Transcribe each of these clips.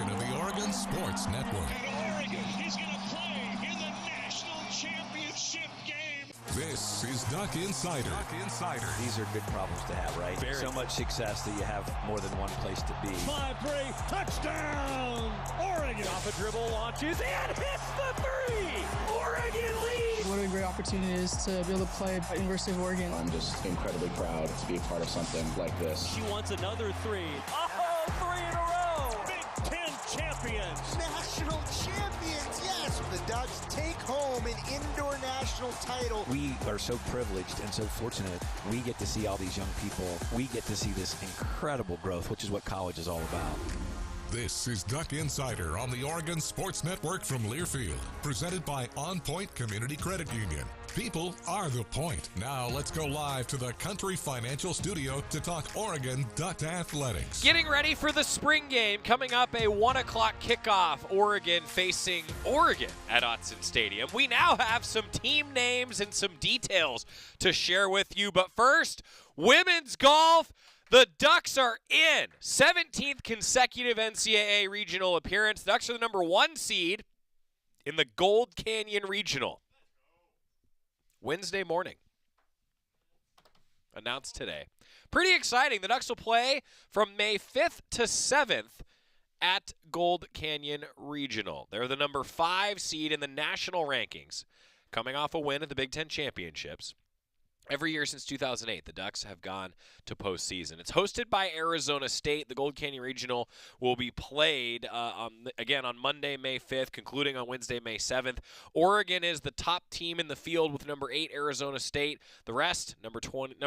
presentation of the Oregon Sports Network. And Oregon is going to play in the national championship game. This is Duck Insider. These are good problems to have, right? So much success that you have more than one place to be. 5-3, touchdown, Oregon. Off a dribble, launches, and hits the three. Oregon leads. What a great opportunity it is to be able to play at University of Oregon. I'm just incredibly proud to be a part of something like this. She wants another three. Oh, three in a row. Big Ten champions. National champions, yes. The Ducks take home an indoor national title. We are so privileged and so fortunate. We get to see all these young people. We get to see this incredible growth, which is what college is all about. This is Duck Insider on the Oregon Sports Network from Learfield, presented by OnPoint Community Credit Union. People are the point. Now let's go live to the Country Financial Studio to talk Oregon Duck Athletics. Getting ready for the spring game. Coming up, a 1 o'clock kickoff. Oregon facing Oregon at Autzen Stadium. We now have some team names and some details to share with you. But first, women's golf. The Ducks are in. 17th consecutive NCAA regional appearance. The Ducks are the number 1 seed in the Gold Canyon Regional. Wednesday morning. Announced today. Pretty exciting. The Ducks will play from May 5th to 7th at Gold Canyon Regional. They're the number 5 seed in the national rankings, coming off a win at the Big Ten Championships. Every year since 2008, the Ducks have gone to postseason. It's hosted by Arizona State. The Gold Canyon Regional will be played, again, on Monday, May 5th, concluding on Wednesday, May 7th. Oregon is the top team in the field with number 8, Arizona State. The rest, number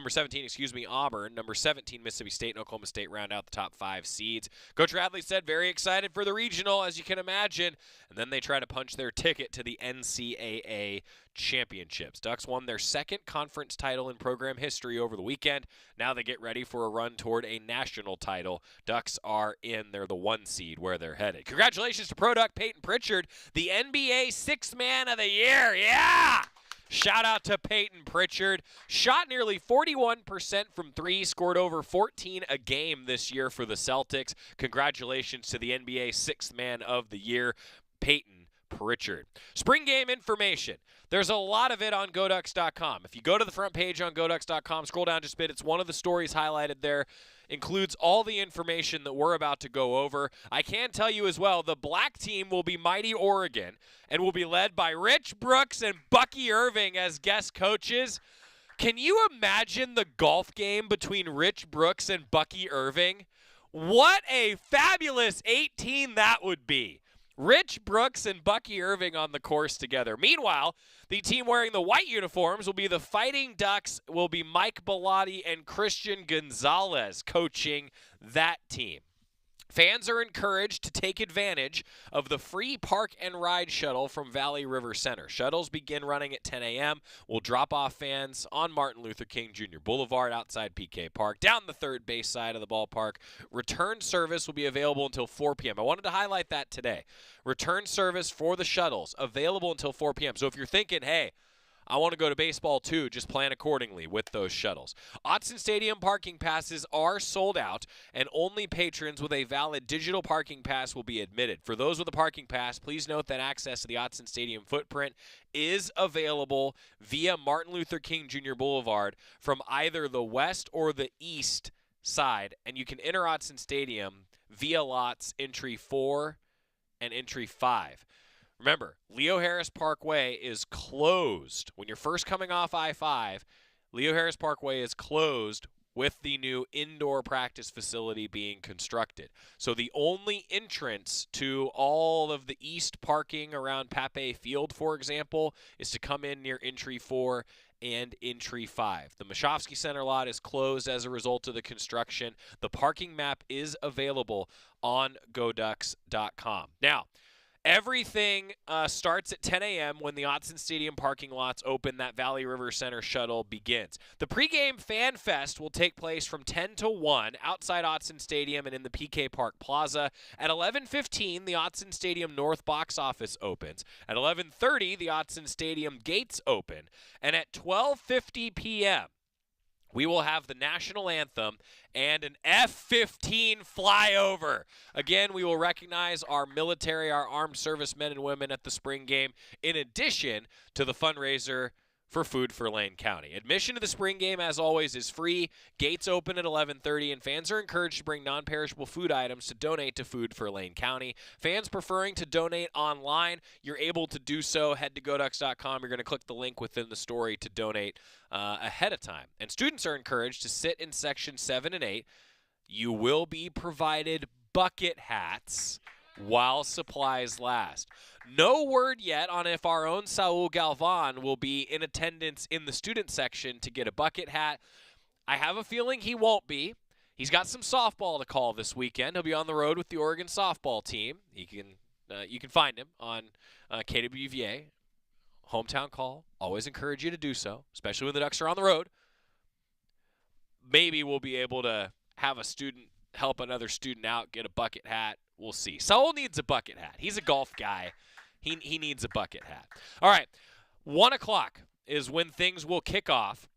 17, Auburn, number 17, Mississippi State, and Oklahoma State round out the top 5 seeds. Coach Radley said very excited for the regional, as you can imagine, and then they try to punch their ticket to the NCAA championships. Ducks won their 2nd conference title in program history over the weekend. Now they get ready for a run toward a national title. Ducks are in. They're the 1 seed where they're headed. Congratulations to Pro Duck Peyton Pritchard, the NBA 6th Man of the Year. Yeah! Shout out to Peyton Pritchard. Shot nearly 41% from 3, scored over 14 a game this year for the Celtics. Congratulations to the NBA 6th Man of the Year, Peyton Pritchard. Spring game information. There's a lot of it on GoDucks.com. If you go to the front page on GoDucks.com, scroll down just a bit, it's one of the stories highlighted there. Includes all the information that we're about to go over. I can tell you as well, the black team will be Mighty Oregon and will be led by Rich Brooks and Bucky Irving as guest coaches. Can you imagine the golf game between Rich Brooks and Bucky Irving? What a fabulous 18 that would be. Rich Brooks and Bucky Irving on the course together. Meanwhile, the team wearing the white uniforms will be the Fighting Ducks, will be Mike Bellotti and Christian Gonzalez coaching that team. Fans are encouraged to take advantage of the free park and ride shuttle from Valley River Center. Shuttles begin running at 10 a.m. We'll drop off fans on Martin Luther King Jr. Boulevard outside PK Park, down the third base side of the ballpark. Return service will be available until 4 p.m. I wanted to highlight that today. Return service for the shuttles available until 4 p.m. So if you're thinking, hey, I want to go to baseball too, just plan accordingly with those shuttles. Autzen Stadium parking passes are sold out, and only patrons with a valid digital parking pass will be admitted. For those with a parking pass, please note that access to the Autzen Stadium footprint is available via Martin Luther King Jr. Boulevard from either the west or the east side, and you can enter Autzen Stadium via lots entry 4 and entry 5. Remember, Leo Harris Parkway is closed. When you're first coming off I-5, Leo Harris Parkway is closed with the new indoor practice facility being constructed. So the only entrance to all of the east parking around Pape Field, for example, is to come in near entry 4 and entry 5. The Mashofsky Center lot is closed as a result of the construction. The parking map is available on GoDucks.com. Now, everything starts at 10 a.m. when the Autzen Stadium parking lots open. That Valley River Center shuttle begins. The pregame Fan Fest will take place from 10 to 1 outside Autzen Stadium and in the PK Park Plaza. At 11:15, the Autzen Stadium North box office opens. At 11:30, the Autzen Stadium gates open. And at 12:50 p.m., we will have the national anthem and an F-15 flyover. Again, we will recognize our military, our armed servicemen and women at the spring game, in addition to the fundraiser for Food for Lane County. Admission to the spring game, as always, is free. Gates open at 11:30, and fans are encouraged to bring non-perishable food items to donate to Food for Lane County. Fans preferring to donate online, you're able to do so. Head to GoDucks.com. You're going to click the link within the story to donate ahead of time. And students are encouraged to sit in Section 7 and 8. You will be provided bucket hats while supplies last. No word yet on if our own Saul Galvan will be in attendance in the student section to get a bucket hat. I have a feeling he won't be. He's got some softball to call this weekend. He'll be on the road with the Oregon softball team. You can find him on KWVA. Hometown call. Always encourage you to do so, especially when the Ducks are on the road. Maybe we'll be able to have a student help another student out, get a bucket hat. We'll see. Saul needs a bucket hat. He's a golf guy. He needs a bucket hat. All right, 1 o'clock is when things will kick off.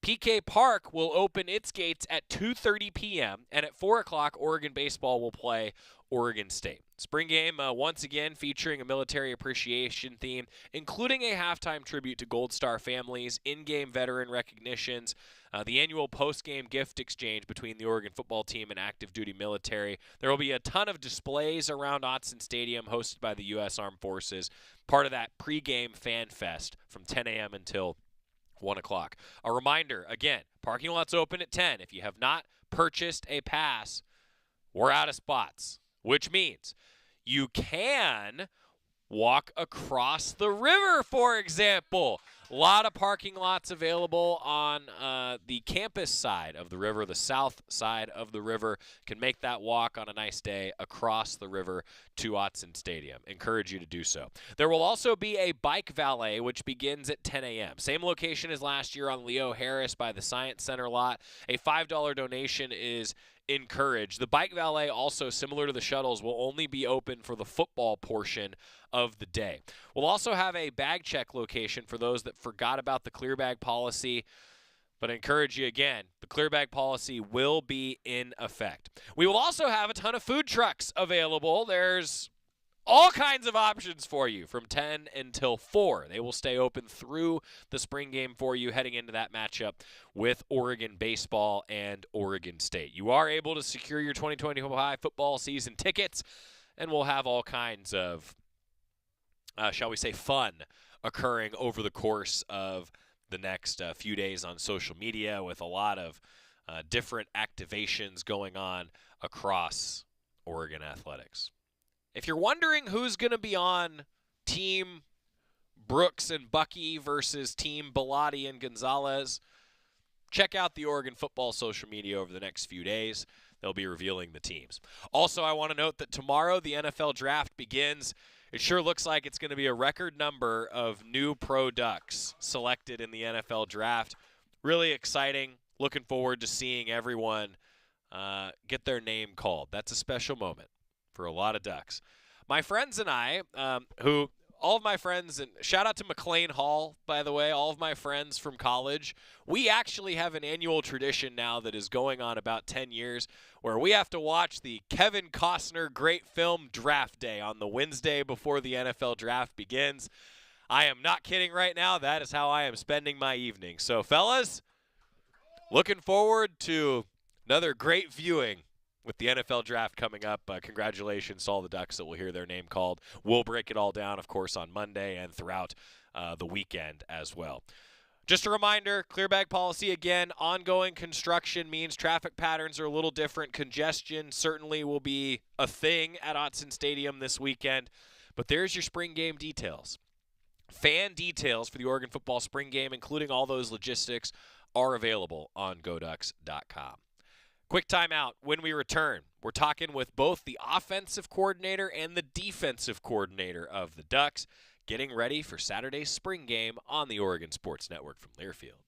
PK Park will open its gates at 2:30 p.m., and at 4 o'clock, Oregon baseball will play Oregon State. Spring game, once again, featuring a military appreciation theme, including a halftime tribute to Gold Star families, in-game veteran recognitions, the annual post-game gift exchange between the Oregon football team and active duty military. There will be a ton of displays around Autzen Stadium hosted by the U.S. Armed Forces, part of that pregame fan fest from 10 a.m. until 1 o'clock. A reminder, again, parking lots open at 10. If you have not purchased a pass, we're out of spots, which means you can walk across the river, for example. A lot of parking lots available on the campus side of the river, the south side of the river. Can make that walk on a nice day across the river to Autzen Stadium. Encourage you to do so. There will also be a bike valet, which begins at 10 a.m. Same location as last year on Leo Harris by the Science Center lot. A $5 donation is encouraged. The bike valet, also similar to the shuttles, will only be open for the football portion of the day. We'll also have a bag check location for those that forgot about the clear bag policy, but I encourage you again, the clear bag policy will be in effect. We will also have a ton of food trucks available. There's all kinds of options for you from 10 until 4. They will stay open through the spring game for you heading into that matchup with Oregon baseball and Oregon State. You are able to secure your 2025 football season tickets, and we'll have all kinds of, shall we say, fun occurring over the course of the next few days on social media with a lot of different activations going on across Oregon athletics. If you're wondering who's going to be on Team Brooks and Bucky versus Team Bellotti and Gonzalez, check out the Oregon football social media over the next few days. They'll be revealing the teams. Also, I want to note that tomorrow the NFL draft begins. It sure looks like it's going to be a record number of new pro Ducks selected in the NFL draft. Really exciting. Looking forward to seeing everyone get their name called. That's a special moment for a lot of Ducks. My friends and I, all of my friends, and shout out to McLean Hall, by the way, all of my friends from college, we actually have an annual tradition now that is going on about 10 years where we have to watch the Kevin Costner great film Draft Day on the Wednesday before the NFL draft begins. I am not kidding right now. That is how I am spending my evening. So, fellas, looking forward to another great viewing with the NFL draft coming up. Congratulations to all the Ducks that will hear their name called. We'll break it all down, of course, on Monday and throughout the weekend as well. Just a reminder, clear bag policy again, ongoing construction means traffic patterns are a little different. Congestion certainly will be a thing at Autzen Stadium this weekend. But there's your spring game details. Fan details for the Oregon football spring game, including all those logistics, are available on GoDucks.com. Quick timeout. When we return, we're talking with both the offensive coordinator and the defensive coordinator of the Ducks, getting ready for Saturday's spring game on the Oregon Sports Network from Learfield.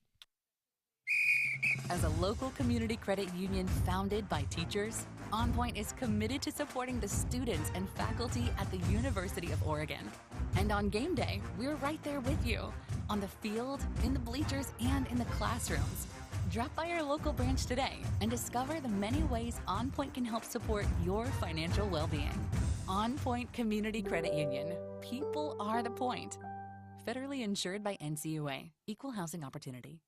As a local community credit union founded by teachers, OnPoint is committed to supporting the students and faculty at the University of Oregon. And on game day, we're right there with you, on the field, in the bleachers, and in the classrooms. Drop by our local branch today and discover the many ways OnPoint can help support your financial well-being. OnPoint Community Credit Union. People are the point. Federally insured by NCUA. Equal housing opportunity.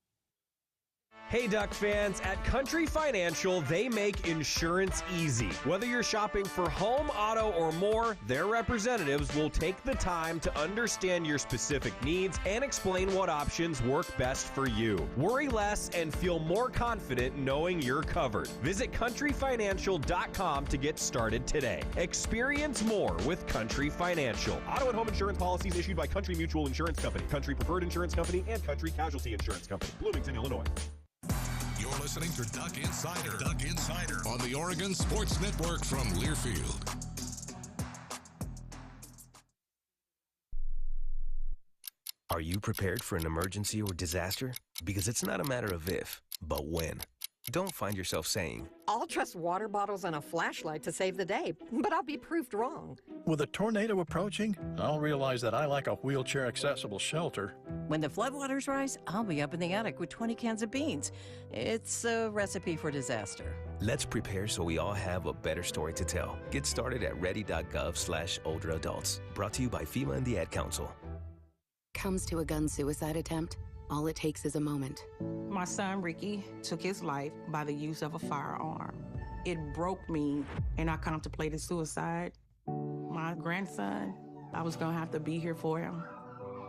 Hey Duck fans, at Country Financial, they make insurance easy. Whether you're shopping for home, auto, or more, their representatives will take the time to understand your specific needs and explain what options work best for you. Worry less and feel more confident knowing you're covered. Visit countryfinancial.com to get started today. Experience more with Country Financial. Auto and home insurance policies issued by Country Mutual Insurance Company, Country Preferred Insurance Company, and Country Casualty Insurance Company, Bloomington, Illinois. You're listening to Duck Insider. Duck Insider on the Oregon Sports Network from Learfield. Are you prepared for an emergency or disaster? Because it's not a matter of if, but when. Don't find yourself saying, I'll trust water bottles and a flashlight to save the day, but I'll be proved wrong. With a tornado approaching, I'll realize that I lack a wheelchair-accessible shelter. When the floodwaters rise, I'll be up in the attic with 20 cans of beans. It's a recipe for disaster. Let's prepare so we all have a better story to tell. Get started at ready.gov/older adults. Brought to you by FEMA and the Ad Council. Comes to a gun suicide attempt, all it takes is a moment. My son, Ricky, took his life by the use of a firearm. It broke me, and I contemplated suicide. My grandson, I was gonna have to be here for him.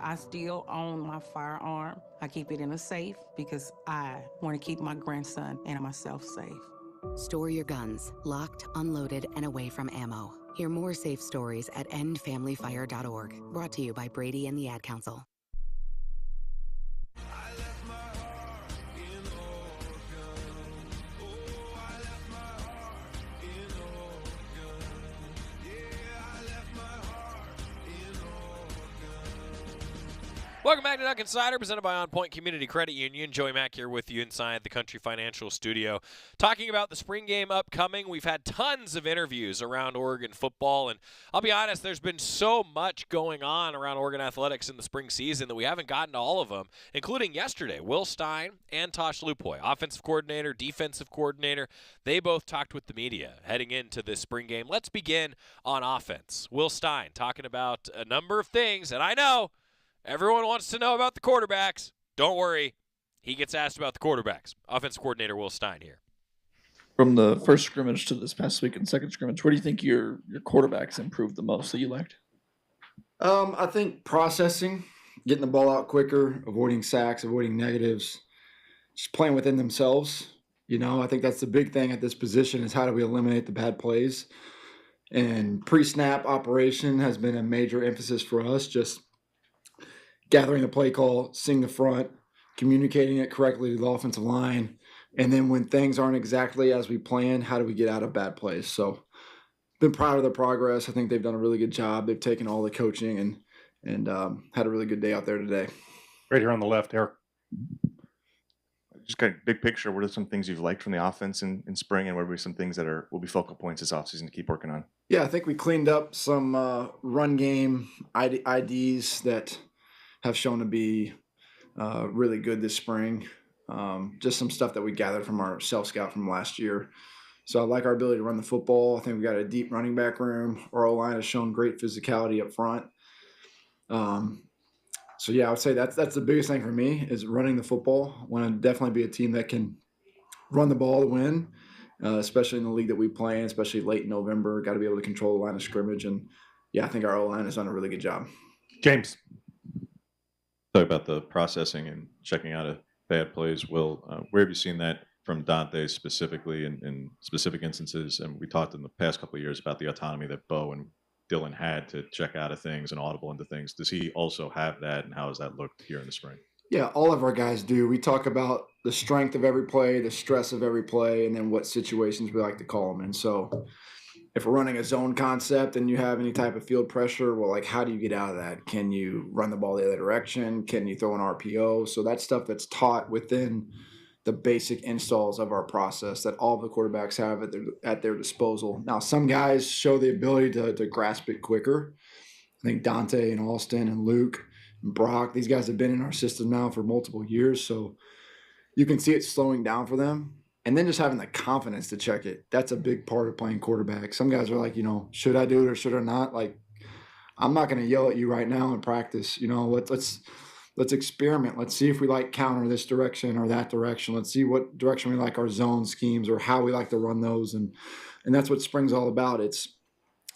I still own my firearm. I keep it in a safe because I want to keep my grandson and myself safe. Store your guns, locked, unloaded, and away from ammo. Hear more safe stories at endfamilyfire.org. Brought to you by Brady and the Ad Council. Welcome back to Duck Insider, presented by OnPoint Community Credit Union. Joey Mack here with you inside the Country Financial Studio. Talking about the spring game upcoming, we've had tons of interviews around Oregon football, and I'll be honest, there's been so much going on around Oregon athletics in the spring season that we haven't gotten to all of them, including yesterday. Will Stein and Tosh Lupoy, offensive coordinator, defensive coordinator, they both talked with the media heading into this spring game. Let's begin on offense. Will Stein talking about a number of things, and I know everyone wants to know about the quarterbacks. Don't worry. He gets asked about the quarterbacks. Offensive coordinator Will Stein here. From the first scrimmage to this past week and second scrimmage, where do you think your quarterbacks improved the most that you liked? I think processing, getting the ball out quicker, avoiding sacks, avoiding negatives, just playing within themselves. You know, I think that's the big thing at this position is how do we eliminate the bad plays. And pre-snap operation has been a major emphasis for us, just gathering the play call, seeing the front, communicating it correctly to the offensive line, and then when things aren't exactly as we plan, how do we get out of bad plays? So been proud of their progress. I think they've done a really good job. They've taken all the coaching and had a really good day out there today. Right here on the left, Eric. Just kind of big picture, what are some things you've liked from the offense in spring, and what are some things that will be focal points this offseason to keep working on? Yeah, I think we cleaned up some run game IDs that have shown to be really good this spring. Just some stuff that we gathered from our self-scout from last year. So I like our ability to run the football. I think we got a deep running back room. Our O-line has shown great physicality up front. So yeah, I would say that's the biggest thing for me is running the football. I want to definitely be a team that can run the ball to win, especially in the league that we play in, especially late in November. Got to be able to control the line of scrimmage. And yeah, I think our O-line has done a really good job. James. Talk about the processing and checking out of bad plays. Will, where have you seen that from Dante specifically in specific instances? And we talked in the past couple of years about the autonomy that Bo and Dylan had to check out of things and audible into things. Does he also have that, and how has that looked here in the spring? Yeah, all of our guys do. We talk about the strength of every play, the stress of every play, and then what situations we like to call them in. So if we're running a zone concept and you have any type of field pressure, well, like how do you get out of that? Can you run the ball the other direction? Can you throw an RPO? So that's stuff that's taught within the basic installs of our process that all the quarterbacks have at their disposal. Now, some guys show the ability to grasp it quicker. I think Dante and Alston and Luke and Brock, these guys have been in our system now for multiple years. So you can see it slowing down for them. And then just having the confidence to check it. That's a big part of playing quarterback. Some guys are like, should I do it or should I not? Like, I'm not going to yell at you right now in practice. Let's experiment. Let's see if we like counter this direction or that direction. Let's see what direction we like our zone schemes or how we like to run those. And that's what spring's all about. It's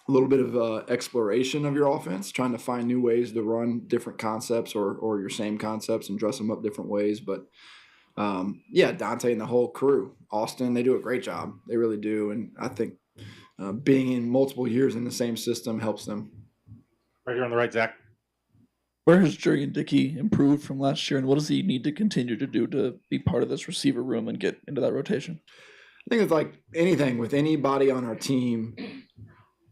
a little bit of exploration of your offense, trying to find new ways to run different concepts or your same concepts and dress them up different ways. But Dante and the whole crew, Austin, they do a great job. They really do. And I think being in multiple years in the same system helps them. Right here on the right, Zach. Where has Jurgen Dickey improved from last year, and what does he need to continue to do to be part of this receiver room and get into that rotation? I think it's like anything with anybody on our team.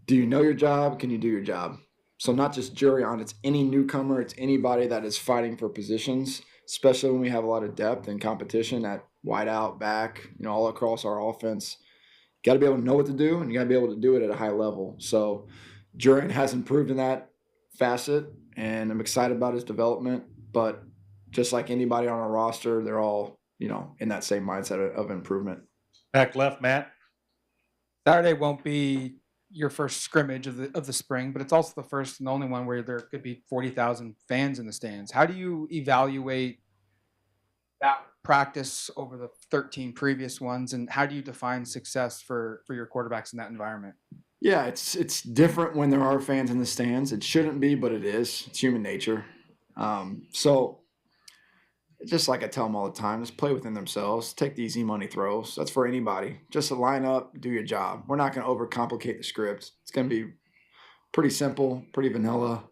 Do you know your job? Can you do your job? So not just Jurion, it's any newcomer, it's anybody that is fighting for positions, especially when we have a lot of depth and competition at wide out, back, all across our offense. You got to be able to know what to do, and you got to be able to do it at a high level. So Jurion has improved in that facet, and I'm excited about his development. But just like anybody on our roster, they're all, in that same mindset of improvement. Back left, Matt. Saturday won't be your first scrimmage of the spring, but it's also the first and only one where there could be 40,000 fans in the stands. How do you evaluate that practice over the 13 previous ones, and how do you define success for your quarterbacks in that environment? Yeah, it's different when there are fans in the stands. It shouldn't be, but it is. It's human nature. So just like I tell them all the time, just play within themselves. Take the easy money throws. That's for anybody. Just line up, do your job. We're not going to overcomplicate the script. It's going to be pretty simple, pretty vanilla.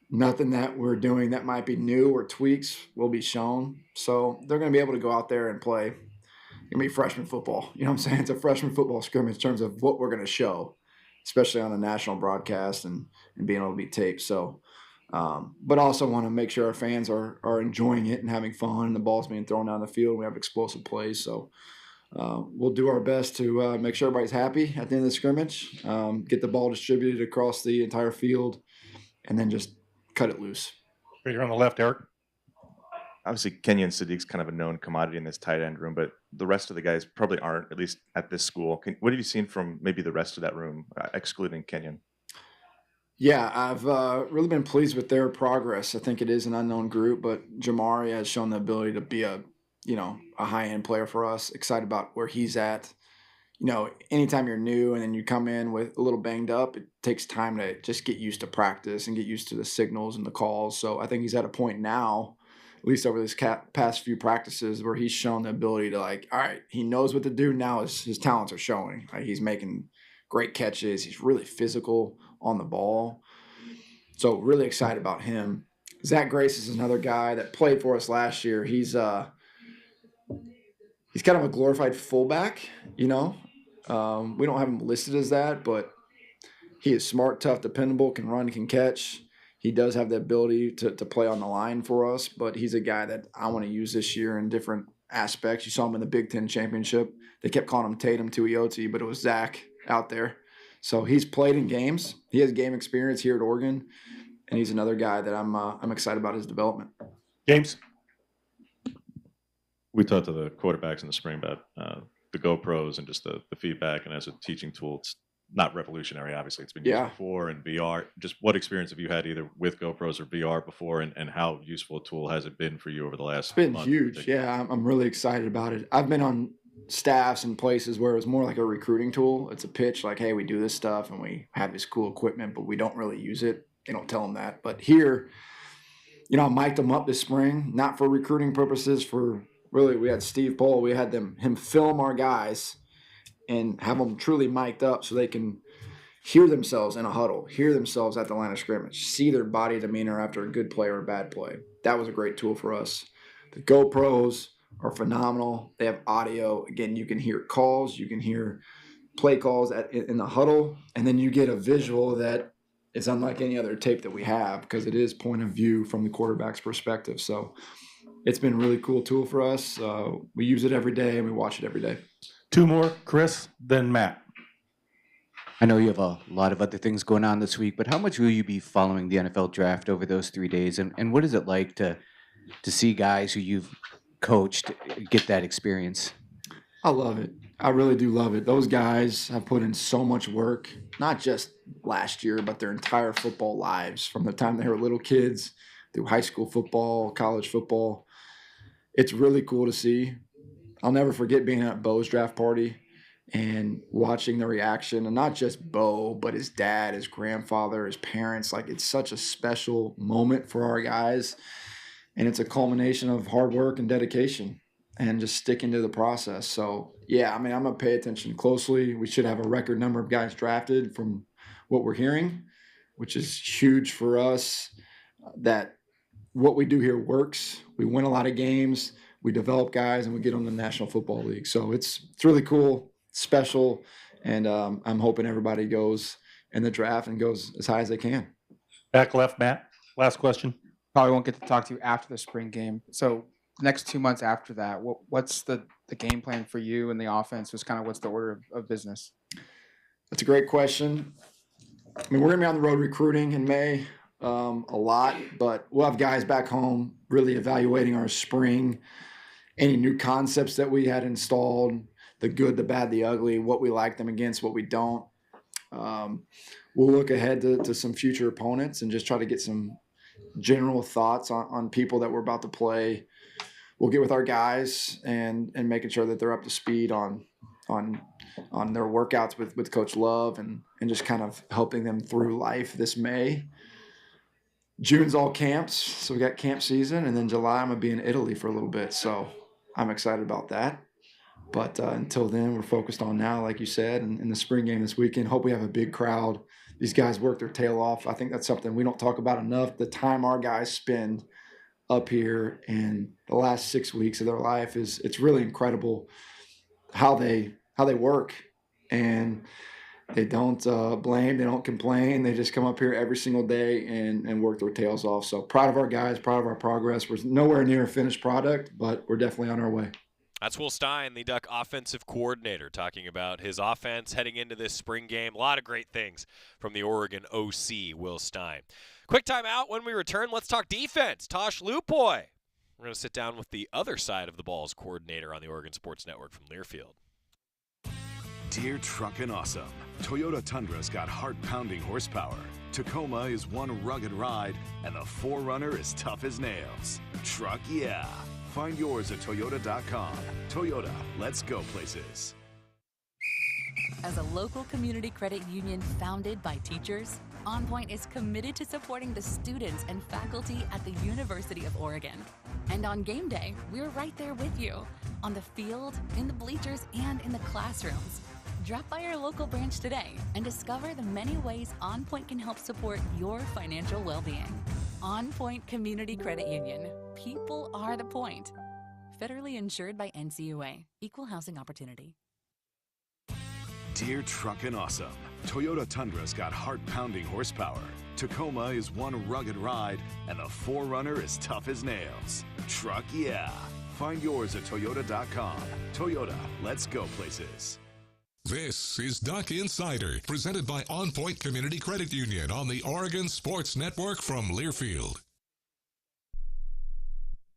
Nothing that we're doing that might be new or tweaks will be shown. So they're going to be able to go out there and play. It's going to be freshman football. You know what I'm saying? It's a freshman football scrimmage in terms of what we're going to show, especially on a national broadcast and being able to be taped. So, but also want to make sure our fans are enjoying it and having fun, and the ball's being thrown down the field. We have explosive plays. So we'll do our best to make sure everybody's happy at the end of the scrimmage, get the ball distributed across the entire field, and then just cut it loose. Right here on the left, Eric. Obviously, Kenyon Sadiq's kind of a known commodity in this tight end room, but the rest of the guys probably aren't, at least at this school. What have you seen from maybe the rest of that room, excluding Kenyon? Yeah, I've really been pleased with their progress. I think it is an unknown group, but Jamari has shown the ability to be a high-end player for us. Excited about where he's at. Anytime you're new and then you come in with a little banged up, it takes time to just get used to practice and get used to the signals and the calls. So I think he's at a point now, at least over this past few practices, where he's shown the ability to, all right, he knows what to do now. His talents are showing. He's making great catches. He's really physical on the ball. So really excited about him. Zach Grace is another guy that played for us last year. He's kind of a glorified fullback, We don't have him listed as that, but he is smart, tough, dependable, can run, can catch. He does have the ability to play on the line for us, but he's a guy that I want to use this year in different aspects. You saw him in the Big Ten championship. They kept calling him Tatum Tuioti, but it was Zach out there. So he's played in games. He has game experience here at Oregon, and he's another guy that I'm excited about his development. James? We talked to the quarterbacks in the spring about the GoPros and just the feedback, and as a teaching tool, it's not revolutionary, obviously. It's been used before, and VR. Just what experience have you had either with GoPros or VR before, and how useful a tool has it been for you over the last month? It's been huge. Yeah, I'm really excited about it. I've been on staffs and places where it was more like a recruiting tool. It's a pitch like, hey, we do this stuff and we have this cool equipment, but we don't really use it. They don't tell them that. But here, I mic'd them up this spring, not for recruiting purposes, we had Steve Pohl. We had him film our guys and have them truly mic'd up so they can hear themselves in a huddle, hear themselves at the line of scrimmage, see their body demeanor after a good play or a bad play. That was a great tool for us. The GoPros are phenomenal. They have audio. Again, you can hear calls, you can hear play calls in the huddle, and then you get a visual that is unlike any other tape that we have because it is point of view from the quarterback's perspective. So it's been a really cool tool for us. We use it every day and we watch it every day. Two more, Chris, then Matt. I know you have a lot of other things going on this week, but how much will you be following the NFL draft over those 3 days? And what is it like to see guys who you've coach to get that experience? I love it. I really do love it. Those guys have put in so much work, not just last year, but their entire football lives from the time they were little kids through high school football, college football. It's really cool to see. I'll never forget being at Bo's draft party and watching the reaction, and not just Bo, but his dad, his grandfather, his parents. Like, it's such a special moment for our guys, and it's a culmination of hard work and dedication and just sticking to the process. So, yeah, I mean, I'm going to pay attention closely. We should have a record number of guys drafted from what we're hearing, which is huge for us, that what we do here works. We win a lot of games, we develop guys, and we get them to the National Football League. So it's really cool, special, and I'm hoping everybody goes in the draft and goes as high as they can. Back left, Matt. Last question. Probably won't get to talk to you after the spring game. So next 2 months after that, what's the game plan for you and the offense? Just kind of what's the order of business? That's a great question. I mean, we're going to be on the road recruiting in May a lot, but we'll have guys back home really evaluating our spring, any new concepts that we had installed, the good, the bad, the ugly, what we like them against, what we don't. We'll look ahead to some future opponents and just try to get some general thoughts on people that we're about to play. We'll get with our guys and making sure that they're up to speed on their workouts with Coach Love and just kind of helping them through life this May. June's all camps, so we got camp season, and then July I'm going to be in Italy for a little bit, so I'm excited about that. But until then, we're focused on now, like you said, and in the spring game this weekend. Hope we have a big crowd. These guys work their tail off. I think that's something we don't talk about enough. The time our guys spend up here in the last 6 weeks of their life it's really incredible how they work, and they don't blame, they don't complain. They just come up here every single day and work their tails off. So proud of our guys, proud of our progress. We're nowhere near a finished product, but we're definitely on our way. That's Will Stein, the Duck offensive coordinator, talking about his offense heading into this spring game. A lot of great things from the Oregon OC, Will Stein. Quick time out. When we return, let's talk defense. Tosh Lupoy. We're going to sit down with the other side of the ball's coordinator on the Oregon Sports Network from Learfield. Dear Truckin' Awesome, Toyota Tundra's got heart-pounding horsepower. Tacoma is one rugged ride, and the 4Runner is tough as nails. Truck yeah. Find yours at Toyota.com. Toyota, let's go places. As a local community credit union founded by teachers, OnPoint is committed to supporting the students and faculty at the University of Oregon. And on game day, we're right there with you, on the field, in the bleachers, and in the classrooms. Drop by our local branch today and discover the many ways OnPoint can help support your financial well-being. OnPoint Community Credit Union. People are the point. Federally insured by NCUA. Equal housing opportunity. Dear Truckin' Awesome, Toyota Tundra's got heart-pounding horsepower. Tacoma is one rugged ride, and the 4Runner is tough as nails. Truck yeah. Find yours at Toyota.com. Toyota, let's go places. This is Duck Insider, presented by OnPoint Community Credit Union on the Oregon Sports Network from Learfield.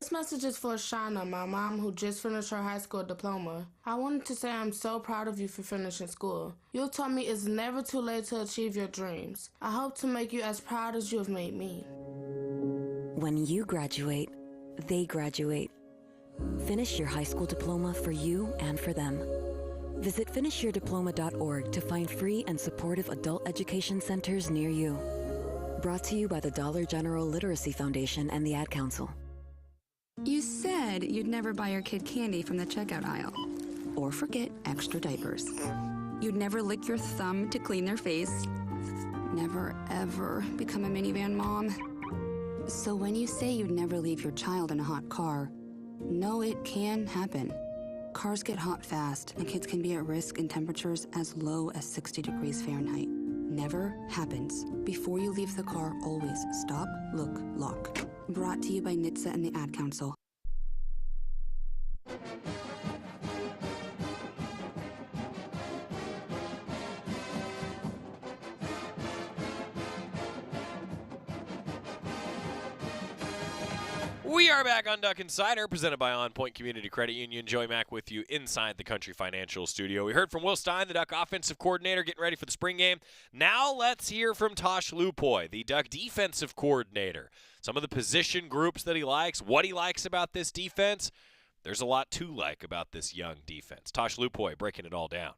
This message is for Shauna, my mom who just finished her high school diploma. I wanted to say I'm so proud of you for finishing school. You taught me it's never too late to achieve your dreams. I hope to make you as proud as you have made me. When you graduate, they graduate. Finish your high school diploma for you and for them. Visit finishyourdiploma.org to find free and supportive adult education centers near you. Brought to you by the Dollar General Literacy Foundation and the Ad Council. You said you'd never buy your kid candy from the checkout aisle. Or forget extra diapers. You'd never lick your thumb to clean their face. Never, ever become a minivan mom. So when you say you'd never leave your child in a hot car, know it can happen. Cars get hot fast, and kids can be at risk in temperatures as low as 60 degrees Fahrenheit. Never happens. Before you leave the car, always stop, look, lock. Brought to you by NHTSA and the Ad Council. We are back on Duck Insider, presented by OnPoint Community Credit Union. Joey Mack with you inside the Country Financial Studio. We heard from Will Stein, the Duck offensive coordinator, getting ready for the spring game. Now let's hear from Tosh Lupoy, the Duck defensive coordinator. Some of the position groups that he likes, what he likes about this defense. There's a lot to like about this young defense. Tosh Lupoy breaking it all down.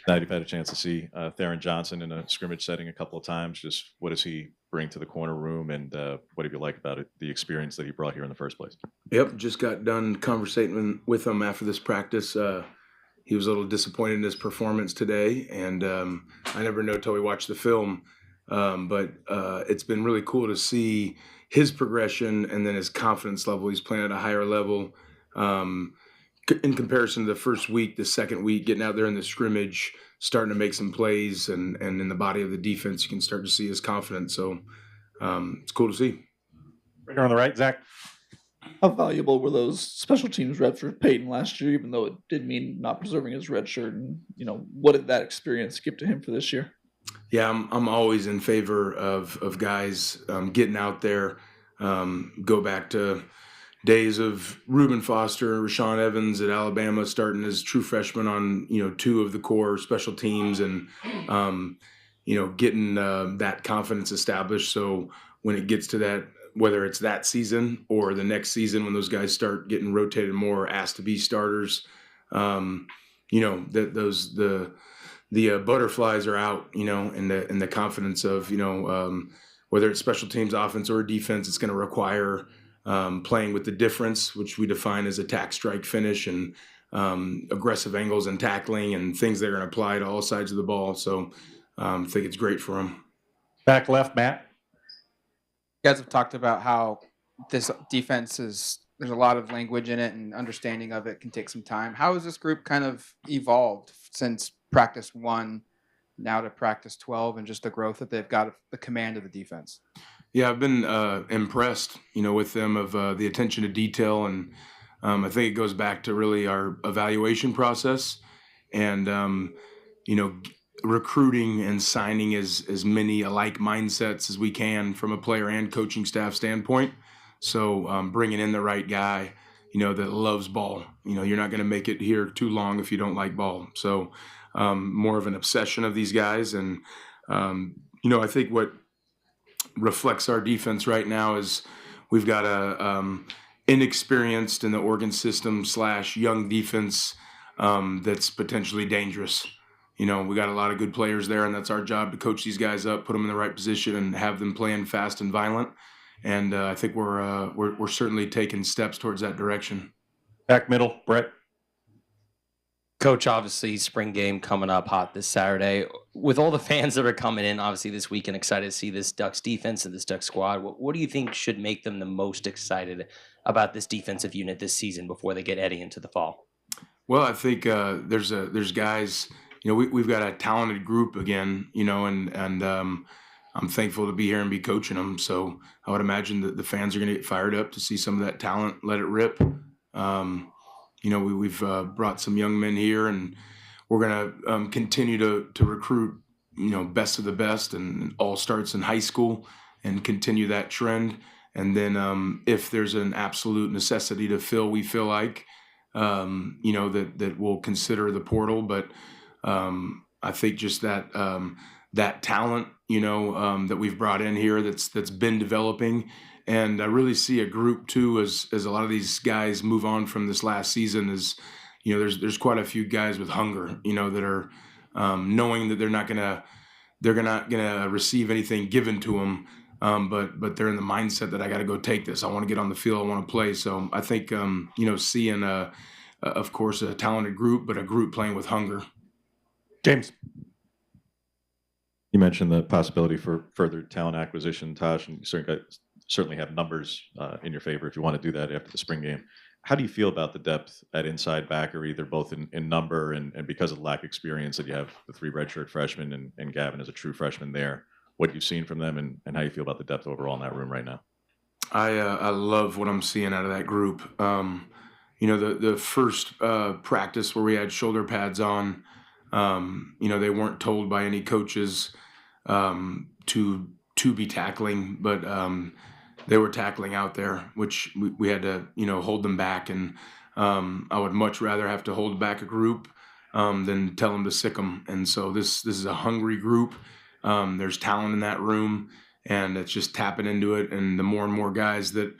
Now you've had a chance to see Theron Johnson in a scrimmage setting a couple of times. Just what does he bring to the corner room, and what do you like about it, the experience that he brought here in the first place? Yep, just got done conversating with him after this practice. He was a little disappointed in his performance today, and I never know till we watch the film. But it's been really cool to see his progression and then his confidence level. He's playing at a higher level. In comparison to the first week, the second week, getting out there in the scrimmage, starting to make some plays, and in the body of the defense, you can start to see his confidence. So it's cool to see. Right on the right, Zach. How valuable were those special teams reps for Peyton last year, even though it did mean not preserving his red shirt? And, what did that experience give to him for this year? Yeah, I'm always in favor of guys getting out there. Go back to days of Reuben Foster, Rashawn Evans at Alabama, starting as true freshmen on, two of the core special teams, and, getting that confidence established. So when it gets to that, whether it's that season or the next season, when those guys start getting rotated more, asked to be starters, that the butterflies are out, and the confidence of, whether it's special teams, offense, or defense, it's going to require playing with the difference, which we define as attack, strike, finish, and aggressive angles and tackling and things that are going to apply to all sides of the ball. So I think it's great for him. Back left, Matt. You guys have talked about how this defense there's a lot of language in it, and understanding of it can take some time. How has this group kind of evolved since practice 1 now to practice 12, and just the growth that they've got, the command of the defense? Yeah, I've been impressed, with them of the attention to detail, and I think it goes back to really our evaluation process, and recruiting and signing as many alike mindsets as we can from a player and coaching staff standpoint. So bringing in the right guy, that loves ball. You're not going to make it here too long if you don't like ball. So more of an obsession of these guys, and I think what reflects our defense right now is we've got a inexperienced in the Oregon system / young defense that's potentially dangerous. We got a lot of good players there, and that's our job to coach these guys up, put them in the right position, and have them playing fast and violent. And I think we're certainly taking steps towards that direction. Back middle, Brett. Coach, obviously, spring game coming up hot this Saturday. With all the fans that are coming in, obviously, this weekend, excited to see this Ducks defense and this Ducks squad. What do you think should make them the most excited about this defensive unit this season before they get Eddie into the fall? Well, I think there's guys. We've got a talented group again. And I'm thankful to be here and be coaching them. So I would imagine that the fans are going to get fired up to see some of that talent let it rip. We've brought some young men here, and we're going to continue to recruit, best of the best, and all starts in high school, and continue that trend. And then if there's an absolute necessity to fill, we feel like, that we'll consider the portal. But I think just that talent, that we've brought in here that's been developing. And I really see a group too, as a lot of these guys move on from this last season, is, there's quite a few guys with hunger, that are knowing that they're not gonna receive anything given to them, but they're in the mindset that I got to go take this. I want to get on the field. I want to play. So I think seeing of course a talented group, but a group playing with hunger. James. You mentioned the possibility for further talent acquisition, Tosh, and you certainly have numbers in your favor if you want to do that after the spring game. How do you feel about the depth at inside backer, either both in number and because of the lack of experience that you have the 3 redshirt freshmen and Gavin as a true freshman there? What you've seen from them and how you feel about the depth overall in that room right now? I love what I'm seeing out of that group. The first practice where we had shoulder pads on, they weren't told by any coaches to be tackling, but they were tackling out there, which we had to, hold them back. And I would much rather have to hold back a group than tell them to sick them. And so this is a hungry group. There's talent in that room, and it's just tapping into it. And the more and more guys that,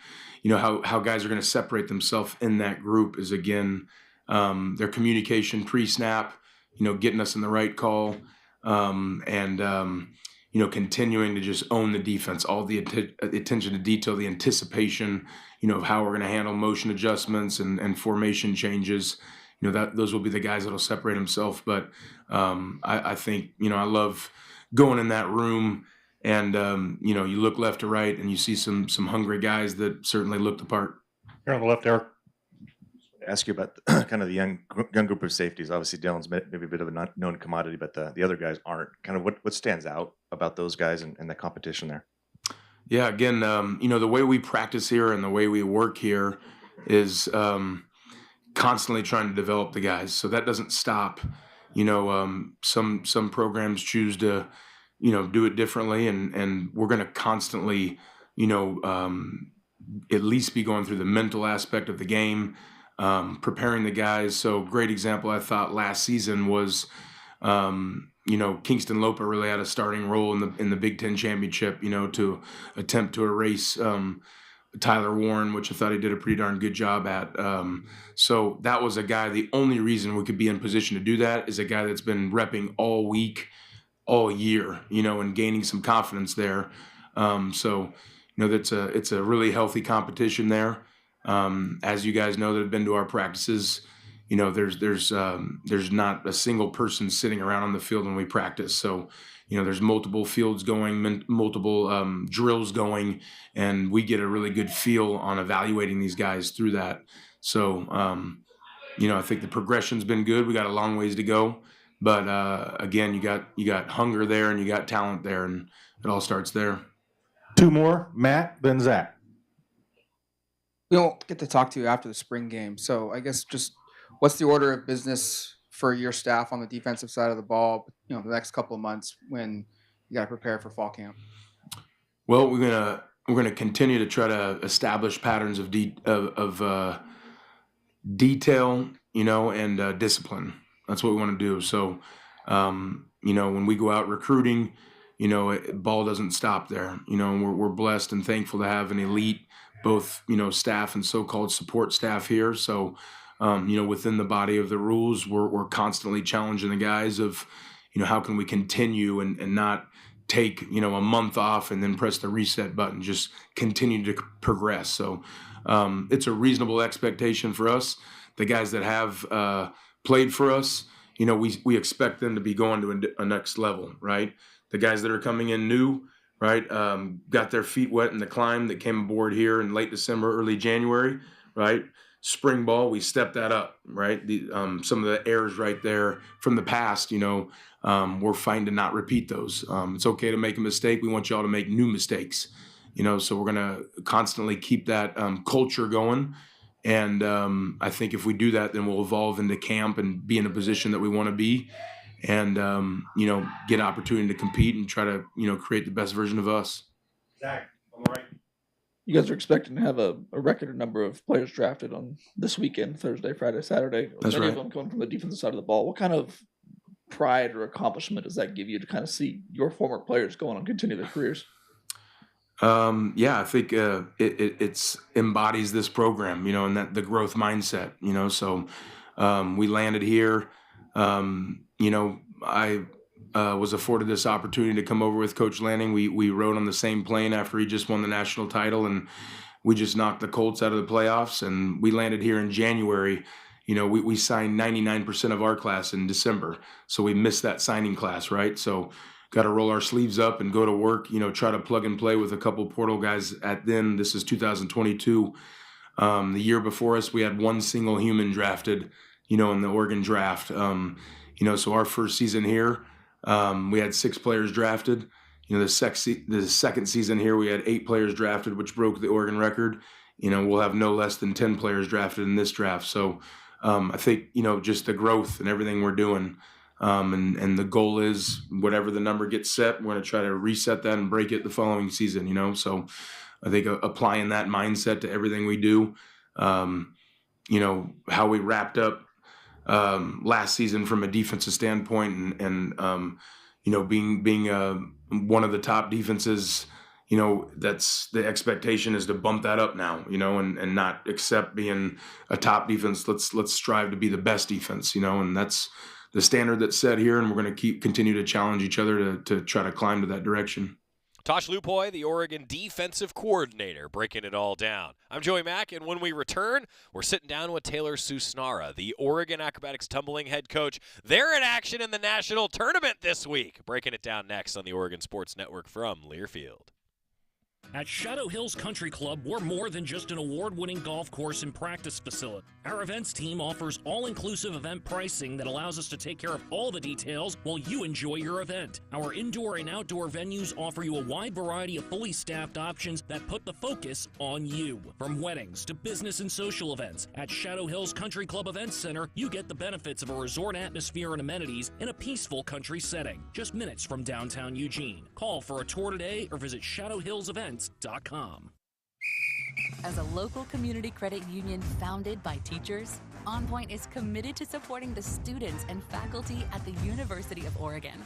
how guys are going to separate themselves in that group is, again, their communication pre-snap, getting us in the right call, and continuing to just own the defense, all the attention to detail, the anticipation, of how we're going to handle motion adjustments and formation changes. That those will be the guys that'll separate themselves. But I think, I love going in that room, and you look left to right and you see some hungry guys that certainly look the part. Here on the left, Eric. Ask you about kind of the young group of safeties. Obviously, Dylan's maybe a bit of a known commodity, but the other guys aren't. Kind of what stands out about those guys and the competition there? Yeah, again, the way we practice here and the way we work here is constantly trying to develop the guys. So that doesn't stop. Some programs choose to, do it differently, and we're going to constantly, at least be going through the mental aspect of the game, preparing the guys. So great example I thought last season was, Kingston Lopa really had a starting role in the Big Ten championship, to attempt to erase Tyler Warren, which I thought he did a pretty darn good job at. So that was a guy, the only reason we could be in position to do that is a guy that's been repping all week, all year, and gaining some confidence there. It's a really healthy competition there. As you guys know that have been to our practices, there's not a single person sitting around on the field when we practice. So, there's multiple fields going, multiple drills going, and we get a really good feel on evaluating these guys through that. So, I think the progression's been good. We got a long ways to go, but again, you got hunger there and you got talent there, and it all starts there. Two more, Matt, then Zach. We won't get to talk to you after the spring game, so I guess just what's the order of business for your staff on the defensive side of the ball, the next couple of months when you got to prepare for fall camp? Well, we're gonna continue to try to establish patterns of detail, and discipline. That's what we want to do. So, when we go out recruiting, ball doesn't stop there. We're blessed and thankful to have an elite, both, staff and so-called support staff here. So, within the body of the rules, we're constantly challenging the guys of, how can we continue and not take, a month off and then press the reset button, just continue to progress. So it's a reasonable expectation for us. The guys that have played for us, we expect them to be going to a next level, right? The guys that are coming in new, right, got their feet wet in the climb that came aboard here in late December, early January, right? Spring ball, we stepped that up, right? Some of the errors right there from the past, we're fine to not repeat those. It's okay to make a mistake. We want y'all to make new mistakes, so we're going to constantly keep that culture going. And I think if we do that, then we'll evolve into camp and be in a position that we want to be, and, get opportunity to compete and try to, create the best version of us. Zach, on the right. You guys are expecting to have a record number of players drafted on this weekend, Thursday, Friday, Saturday. That's Many right. of them coming from the defensive side of the ball. What kind of pride or accomplishment does that give you to kind of see your former players go on and continue their careers? I think it embodies this program, and that the growth mindset, so we landed here. I was afforded this opportunity to come over with Coach Lanning. We rode on the same plane after he just won the national title, and we just knocked the Colts out of the playoffs, and we landed here in January. We signed 99% of our class in December, so we missed that signing class, right? So got to roll our sleeves up and go to work, try to plug and play with a couple portal guys this is 2022. The year before us, we had one single human drafted, in the Oregon draft. So our first season here, we had 6 players drafted. The second season here, we had 8 players drafted, which broke the Oregon record. We'll have no less than 10 players drafted in this draft. So I think, just the growth and everything we're doing. And the goal is whatever the number gets set, we're going to try to reset that and break it the following season, So I think applying that mindset to everything we do, how we wrapped up last season from a defensive standpoint, and being one of the top defenses, that's the expectation is to bump that up now, and not accept being a top defense. Let's strive to be the best defense, and that's the standard that's set here, and we're going to continue to challenge each other to try to climb to that direction. Tosh Lupoy, the Oregon defensive coordinator, breaking it all down. I'm Joey Mack, and when we return, we're sitting down with Taylor Susnara, the Oregon Acrobatics Tumbling head coach. They're in action in the national tournament this week. Breaking it down next on the Oregon Sports Network from Learfield. At Shadow Hills Country Club, we're more than just an award-winning golf course and practice facility. Our events team offers all-inclusive event pricing that allows us to take care of all the details while you enjoy your event. Our indoor and outdoor venues offer you a wide variety of fully staffed options that put the focus on you. From weddings to business and social events, at Shadow Hills Country Club Events Center, you get the benefits of a resort atmosphere and amenities in a peaceful country setting, just minutes from downtown Eugene. Call for a tour today or visit shadowhillsevents.com. As a local community credit union founded by teachers, OnPoint is committed to supporting the students and faculty at the University of Oregon.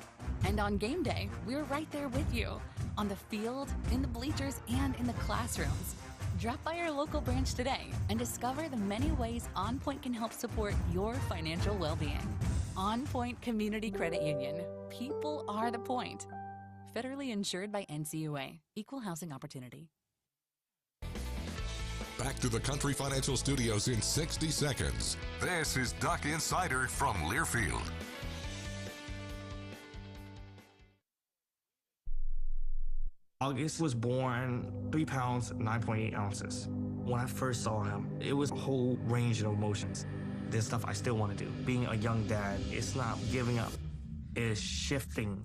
And on game day, we're right there with you, on the field, in the bleachers, and in the classrooms. Drop by our local branch today and discover the many ways OnPoint can help support your financial well-being. OnPoint Community Credit Union. People are the point. Federally insured by NCUA. Equal housing opportunity. Back to the Country Financial Studios in 60 seconds. This is Duck Insider from Learfield. August was born 3 pounds, 9.8 ounces. When I first saw him, it was a whole range of emotions. There's stuff I still want to do. Being a young dad, it's not giving up. It's shifting.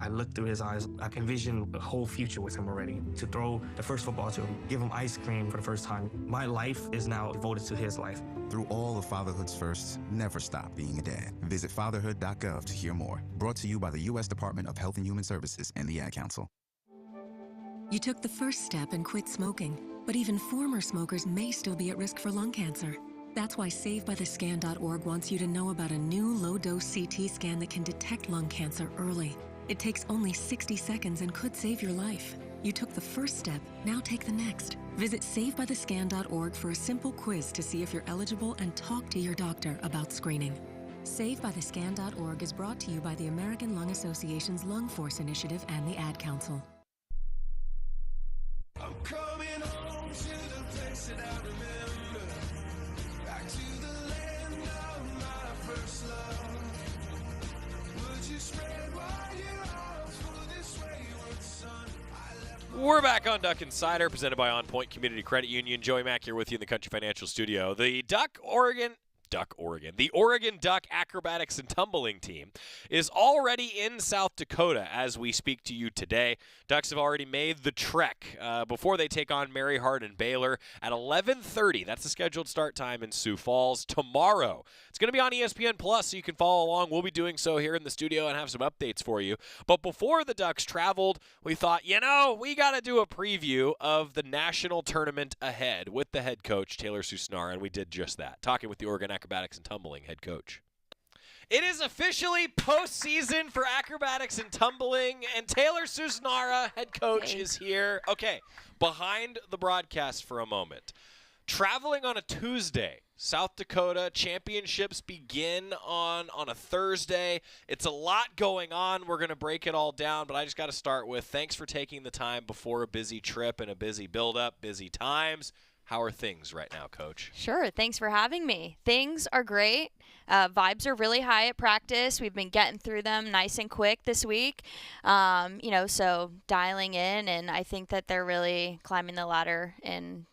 I looked through his eyes. I can envision a whole future with him already. To throw the first football to him, give him ice cream for the first time. My life is now devoted to his life. Through all of fatherhood's firsts, never stop being a dad. Visit fatherhood.gov to hear more. Brought to you by the U.S. Department of Health and Human Services and the Ad Council. You took the first step and quit smoking, but even former smokers may still be at risk for lung cancer. That's why SaveByTheScan.org wants you to know about a new low-dose CT scan that can detect lung cancer early. It takes only 60 seconds and could save your life. You took the first step, now take the next. Visit SaveByTheScan.org for a simple quiz to see if you're eligible and talk to your doctor about screening. SaveByTheScan.org is brought to you by the American Lung Association's Lung Force Initiative and the Ad Council. I'm coming home to the place that I remember, back to the land of my first love. Would you spread wide your arms for this wayward son? We're back on Duck Insider, presented by OnPoint Community Credit Union. Joey Mack here with you in the Country Financial Studio. The the Oregon Duck Acrobatics and Tumbling team is already in South Dakota as we speak to you today. Ducks have already made the trek before they take on Mary Hart and Baylor at 11:30. That's the scheduled start time in Sioux Falls tomorrow. It's going to be on ESPN Plus, so you can follow along. We'll be doing so here in the studio and have some updates for you. But before the Ducks traveled, we thought, we got to do a preview of the national tournament ahead with the head coach, Taylor Susnara, and we did just that, talking with the Oregon Acrobatics and Tumbling head coach. It is officially postseason for acrobatics and tumbling, and Taylor Susnara, head coach, is here. Okay, behind the broadcast for a moment. Traveling on a Tuesday, South Dakota championships begin on a Thursday. It's a lot going on. We're going to break it all down, but I just got to start with thanks for taking the time before a busy trip and a busy build-up, busy times. How are things right now, Coach? Sure. Thanks for having me. Things are great. Vibes are really high at practice. We've been getting through them nice and quick this week. So dialing in, and I think that they're really climbing the ladder, and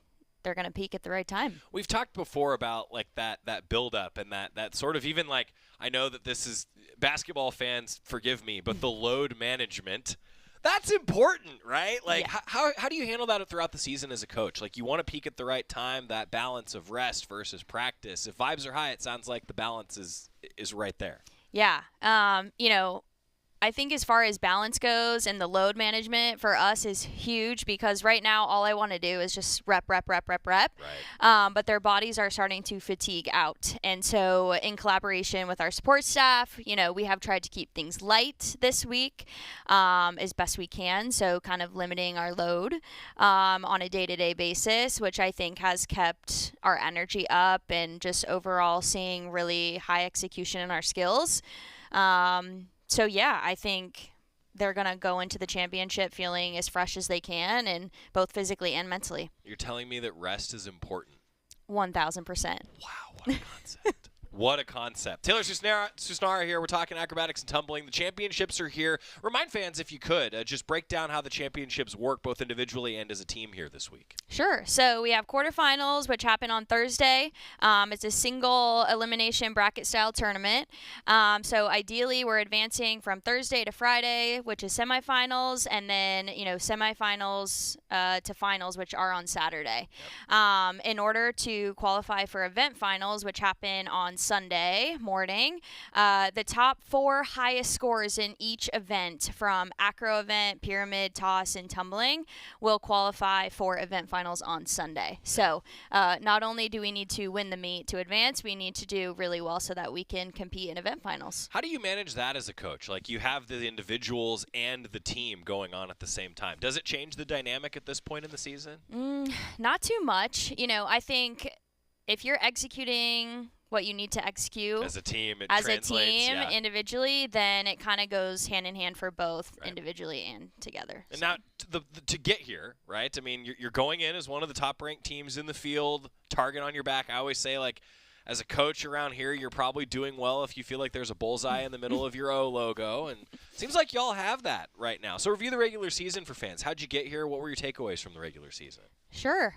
they're going to peak at the right time. We've talked before about like that build-up and that sort of even like, I know that this is basketball fans, forgive me, but the load management. That's important, right? Like, yeah. How do you handle that throughout the season as a coach? Like, you want to peak at the right time, that balance of rest versus practice. If vibes are high, it sounds like the balance is right there. Yeah. I think as far as balance goes and the load management for us is huge because right now all I want to do is just rep. Right. But their bodies are starting to fatigue out. And so in collaboration with our support staff, we have tried to keep things light this week as best we can. So kind of limiting our load on a day-to-day basis, which I think has kept our energy up and just overall seeing really high execution in our skills. So, yeah, I think they're going to go into the championship feeling as fresh as they can, and both physically and mentally. You're telling me that rest is important. 1,000%. Wow, what a concept. What a concept. Taylor Susnara here. We're talking acrobatics and tumbling. The championships are here. Remind fans, if you could, just break down how the championships work both individually and as a team here this week. Sure. So we have quarterfinals, which happen on Thursday. It's a single elimination bracket style tournament. So ideally, we're advancing from Thursday to Friday, which is semifinals, and then, semifinals to finals, which are on Saturday. Yep. In order to qualify for event finals, which happen on Sunday morning, the top 4 highest scores in each event from acro event, pyramid, toss, and tumbling will qualify for event finals on Sunday. So not only do we need to win the meet to advance, we need to do really well so that we can compete in event finals. How do you manage that as a coach? Like, you have the individuals and the team going on at the same time. Does it change the dynamic at this point in the season? Not too much. I think if you're executing what you need to execute as a team, yeah. individually, then it kind of goes hand in hand for both individually and together. And now to get here, right? I mean, you're going in as one of the top-ranked teams in the field, target on your back. I always say, like, as a coach around here, you're probably doing well if you feel like there's a bullseye in the middle of your O logo, and it seems like y'all have that right now. So review the regular season for fans. How'd you get here? What were your takeaways from the regular season? Sure.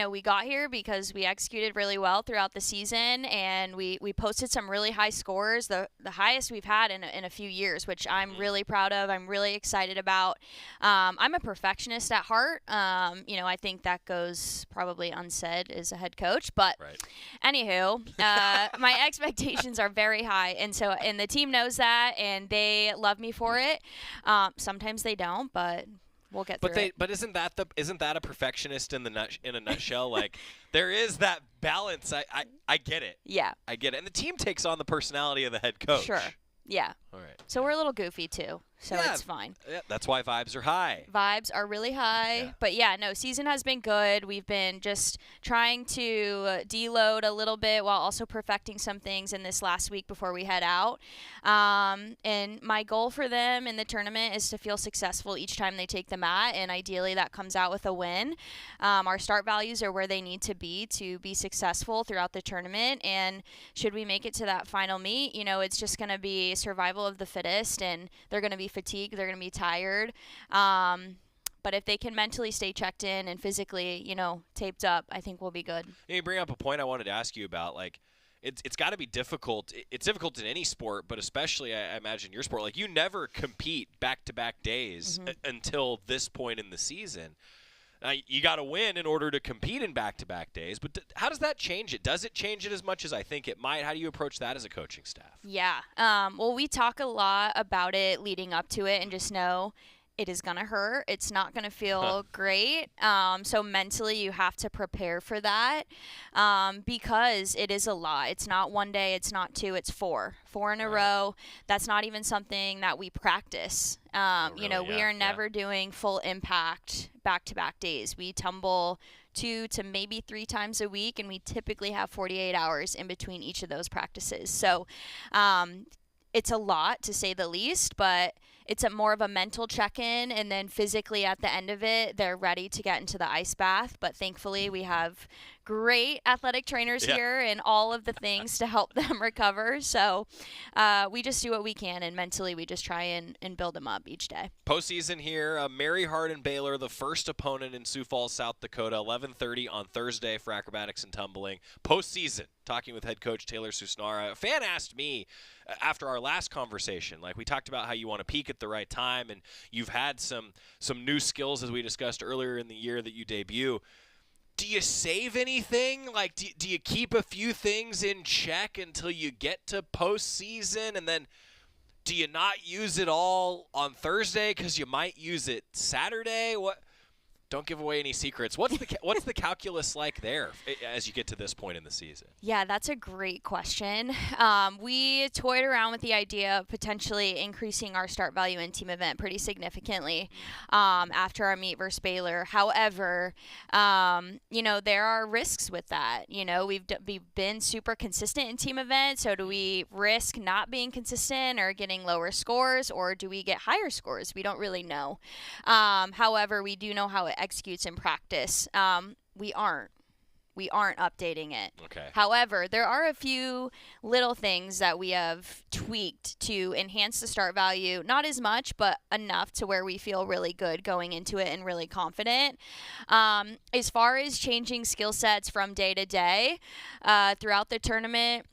We got here because we executed really well throughout the season, and we posted some really high scores, the highest we've had in a few years, which I'm really proud of. I'm really excited about. I'm a perfectionist at heart. I think that goes probably unsaid as a head coach, but anywho, my expectations are very high, and the team knows that, and they love me for it. Sometimes they don't, but we'll get through it. But isn't that a perfectionist in a nutshell? Like, there is that balance. I get it. Yeah. I get it. And the team takes on the personality of the head coach. Sure. Yeah. All right. So we're a little goofy too. So it's fine. Yeah, that's why vibes are high. Vibes are really high. Yeah. But yeah, no, season has been good. We've been just trying to deload a little bit while also perfecting some things in this last week before we head out. And my goal for them in the tournament is to feel successful each time they take the mat, and ideally that comes out with a win. Our start values are where they need to be successful throughout the tournament, and should we make it to that final meet, it's just going to be survival of the fittest, and they're going to be fatigued, they're going to be tired. But if they can mentally stay checked in and physically, taped up, I think we'll be good. You bring up a point I wanted to ask you about. Like, it's got to be difficult. It's difficult in any sport, but especially I imagine your sport. Like, you never compete back-to-back days until this point in the season. You got to win in order to compete in back-to-back days, but how does that change it? Does it change it as much as I think it might? How do you approach that as a coaching staff? Yeah. Well, we talk a lot about it leading up to it, and just know it is going to hurt. It's not going to feel great. So mentally you have to prepare for that because it is a lot. It's not one day, it's not two, it's four in a row. That's not even something that we practice. We are never doing full impact back-to-back days. We tumble 2 to maybe 3 times a week, and we typically have 48 hours in between each of those practices. So it's a lot, to say the least, but it's more of a mental check-in, and then physically at the end of it, they're ready to get into the ice bath. But thankfully, we have great athletic trainers here and all of the things to help them recover. So we just do what we can, and mentally we just try and build them up each day. Postseason here, Mary Hardin Baylor, the first opponent in Sioux Falls, South Dakota, 11:30 on Thursday for acrobatics and tumbling. Postseason, talking with head coach Taylor Susnara. A fan asked me after our last conversation, like, we talked about how you want to peak at the right time, and you've had some new skills, as we discussed earlier in the year that you debut. Do you save anything? Like, do you keep a few things in check until you get to postseason? And then do you not use it all on Thursday because you might use it Saturday? What? Don't give away any secrets. What's the calculus like there as you get to this point in the season? Yeah, that's a great question. We toyed around with the idea of potentially increasing our start value in team event pretty significantly after our meet versus Baylor. However, there are risks with that. We've been super consistent in team event, so do we risk not being consistent or getting lower scores, or do we get higher scores? We don't really know. However, we do know how it executes in practice. We aren't updating it. Okay. However, there are a few little things that we have tweaked to enhance the start value. Not as much, but enough to where we feel really good going into it and really confident. As far as changing skill sets from day to day throughout the tournament,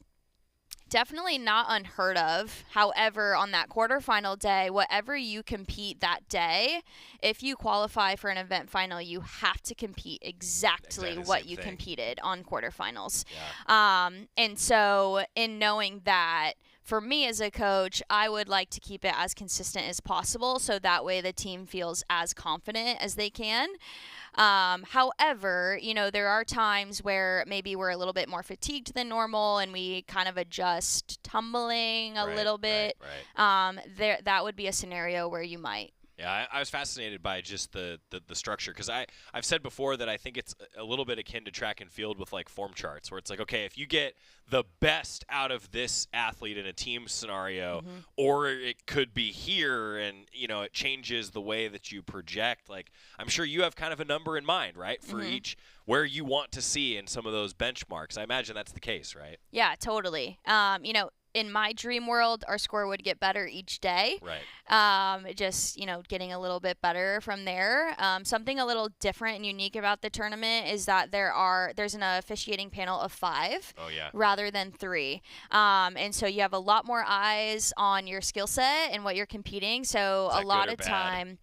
definitely not unheard of. However, on that quarterfinal day, whatever you compete that day, if you qualify for an event final, you have to compete exactly what you competed on quarterfinals. Yeah. And so in knowing that, for me as a coach, I would like to keep it as consistent as possible so that way the team feels as confident as they can. However, there are times where maybe we're a little bit more fatigued than normal and we kind of adjust tumbling a little bit. Right. That would be a scenario where you might. Yeah, I was fascinated by just the structure because I've said before that I think it's a little bit akin to track and field with like form charts where it's like, okay, if you get the best out of this athlete in a team scenario, or it could be here and, it changes the way that you project. Like, I'm sure you have kind of a number in mind, right, for each where you want to see in some of those benchmarks. I imagine that's the case, right? Yeah, totally. In my dream world, our score would get better each day. Right. Just, getting a little bit better from there. Something a little different and unique about the tournament is that there's an officiating panel of 5 rather than 3. And so you have a lot more eyes on your skill set and what you're competing. So a lot of time...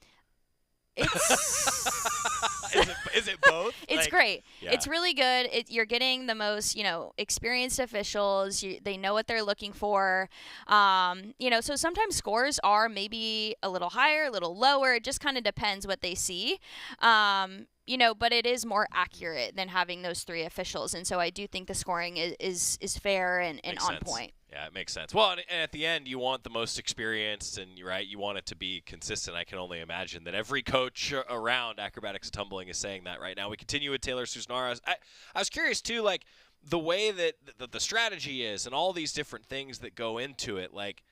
Is it both? It's like, great. Yeah. It's really good. You're getting the most, experienced officials. They know what they're looking for. So sometimes scores are maybe a little higher, a little lower. It just kind of depends what they see. But it is more accurate than having those 3 officials. And so I do think the scoring is fair and on point. Yeah, it makes sense. Well, and at the end, you want the most experienced, and you want it to be consistent. I can only imagine that every coach around Acrobatics and Tumbling is saying that right now. We continue with Taylor Susnara. I was curious, too, like the way that the strategy is and all these different things that go into it, like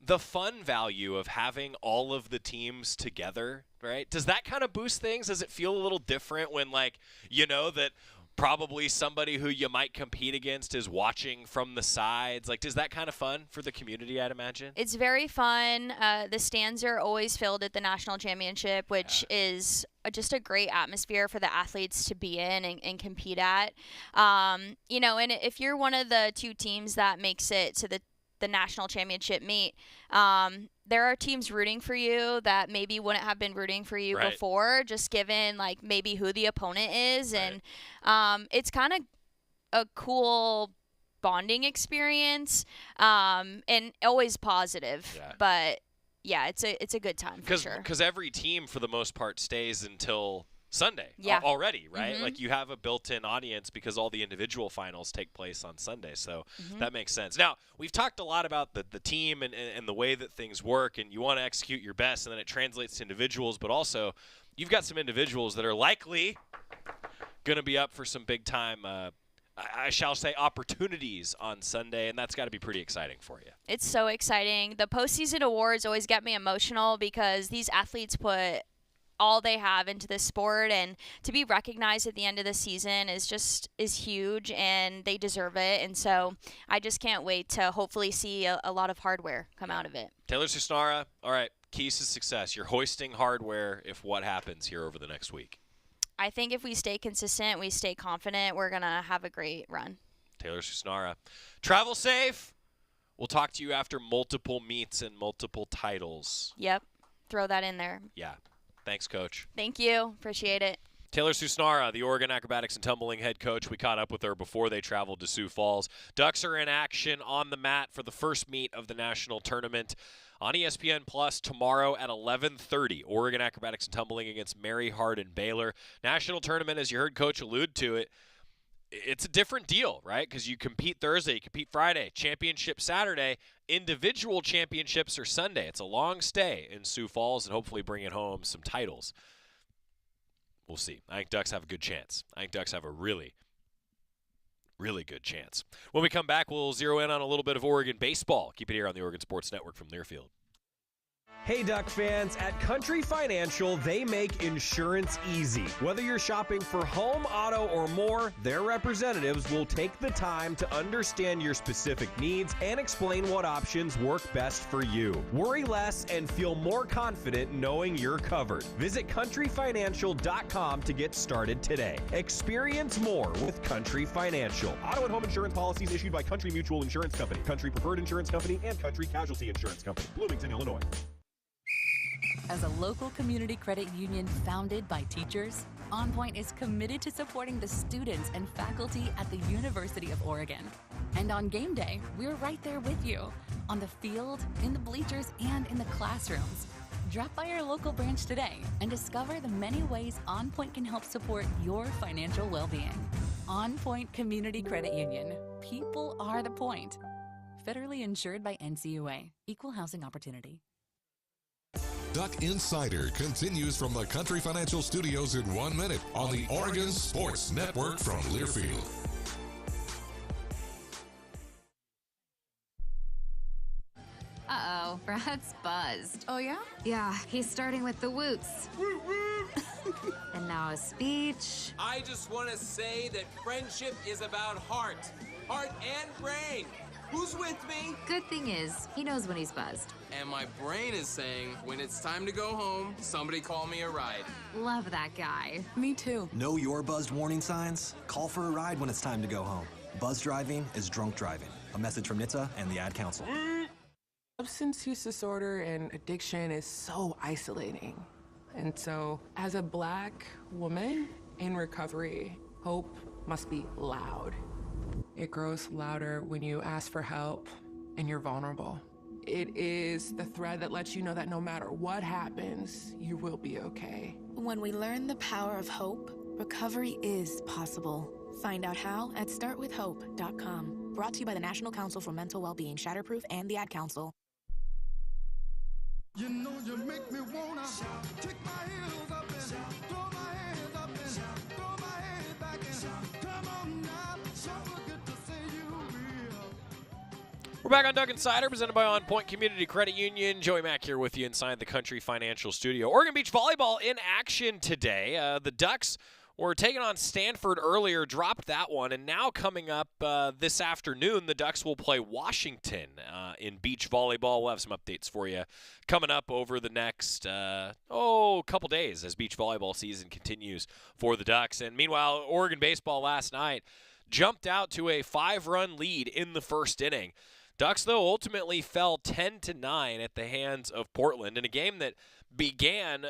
the fun value of having all of the teams together, right? Does that kind of boost things? Does it feel a little different when, that probably somebody who you might compete against is watching from the sides? Like, is that kind of fun for the community, I'd imagine? It's very fun. The stands are always filled at the national championship, which is just a great atmosphere for the athletes to be in and compete at. And if you're one of the 2 teams that makes it to the national championship meet, there are teams rooting for you that maybe wouldn't have been rooting for you before, just given maybe who the opponent is. And it's kind of a cool bonding experience, and always positive. But yeah, it's a good time for sure. Because every team for the most part stays until Sunday already, right? Like you have a built-in audience because all the individual finals take place on Sunday, so that makes sense. Now, we've talked a lot about the team and the way that things work, and you want to execute your best, and then it translates to individuals, but also you've got some individuals that are likely going to be up for some big-time, I shall say, opportunities on Sunday, and that's got to be pretty exciting for you. It's so exciting. The postseason awards always get me emotional because these athletes put all they have into this sport, and to be recognized at the end of the season is huge, and they deserve it. And so I just can't wait to hopefully see a lot of hardware come out of it. Taylor Susnara, all right, keys to success. You're hoisting hardware if what happens here over the next week? I think if we stay consistent, we stay confident, we're going to have a great run. Taylor Susnara. Travel safe. We'll talk to you after multiple meets and multiple titles. Yep. Throw that in there. Yeah. Thanks, Coach. Thank you. Appreciate it. Taylor Susnara, the Oregon Acrobatics and Tumbling head coach. We caught up with her before they traveled to Sioux Falls. Ducks are in action on the mat for the first meet of the national tournament on ESPN Plus tomorrow at 11:30. Oregon Acrobatics and Tumbling against Mary Hardin Baylor. National tournament, as you heard Coach allude to it, it's a different deal, right? Because you compete Thursday, you compete Friday, championship Saturday, individual championships are Sunday. It's a long stay in Sioux Falls and hopefully bringing home some titles. We'll see. I think Ducks have a good chance. I think Ducks have a really, really good chance. When we come back, we'll zero in on a little bit of Oregon baseball. Keep it here on the Oregon Sports Network from Learfield. Hey Duck fans, at Country Financial, they make insurance easy. Whether you're shopping for home, auto, or more, their representatives will take the time to understand your specific needs and explain what options work best for you. Worry less and feel more confident knowing you're covered. Visit countryfinancial.com to get started today. Experience more with Country Financial. Auto and home insurance policies issued by Country Mutual Insurance Company, Country Preferred Insurance Company, and Country Casualty Insurance Company, Bloomington, Illinois. As a local community credit union founded by teachers, OnPoint is committed to supporting the students and faculty at the University of Oregon. And on game day, we're right there with you, on the field, in the bleachers, and in the classrooms. Drop by our local branch today and discover the many ways OnPoint can help support your financial well-being. OnPoint Community Credit Union. People are the point. Federally insured by NCUA. Equal housing opportunity. Duck Insider continues from the Country Financial Studios in 1 minute on the Oregon Sports Network from Learfield. Uh-oh, Brad's buzzed. Oh, yeah? Yeah, he's starting with the woots. And now a speech. I just want to say that friendship is about heart and brain. Who's with me? Good thing is, he knows when he's buzzed. And my brain is saying, when it's time to go home, somebody call me a ride. Love that guy. Me too. Know your buzzed warning signs? Call for a ride when it's time to go home. Buzz driving is drunk driving. A message from NHTSA and the Ad Council. Substance use disorder and addiction is so isolating. And so, as a Black woman in recovery, hope must be loud. It grows louder when you ask for help and you're vulnerable. It is the thread that lets you know that no matter what happens, you will be okay. When we learn the power of hope, recovery is possible. Find out how at startwithhope.com. Brought to you by the National Council for Mental Wellbeing, Shatterproof, and the Ad Council. You know you make me wanna kick my heels up and throw my hands up and throw my head back and come on now, so good to see you real. We're back on Duck Insider, presented by OnPoint Community Credit Union. Joey Mack here with you inside the Country Financial Studio. Oregon Beach Volleyball in action today. The Ducks were taking on Stanford earlier, dropped that one, and now coming up this afternoon, the Ducks will play Washington in beach volleyball. We'll have some updates for you coming up over the next, couple days as beach volleyball season continues for the Ducks. And meanwhile, Oregon baseball last night jumped out to a 5-run lead in the first inning. Ducks, though, ultimately fell 10-9 at the hands of Portland in a game that began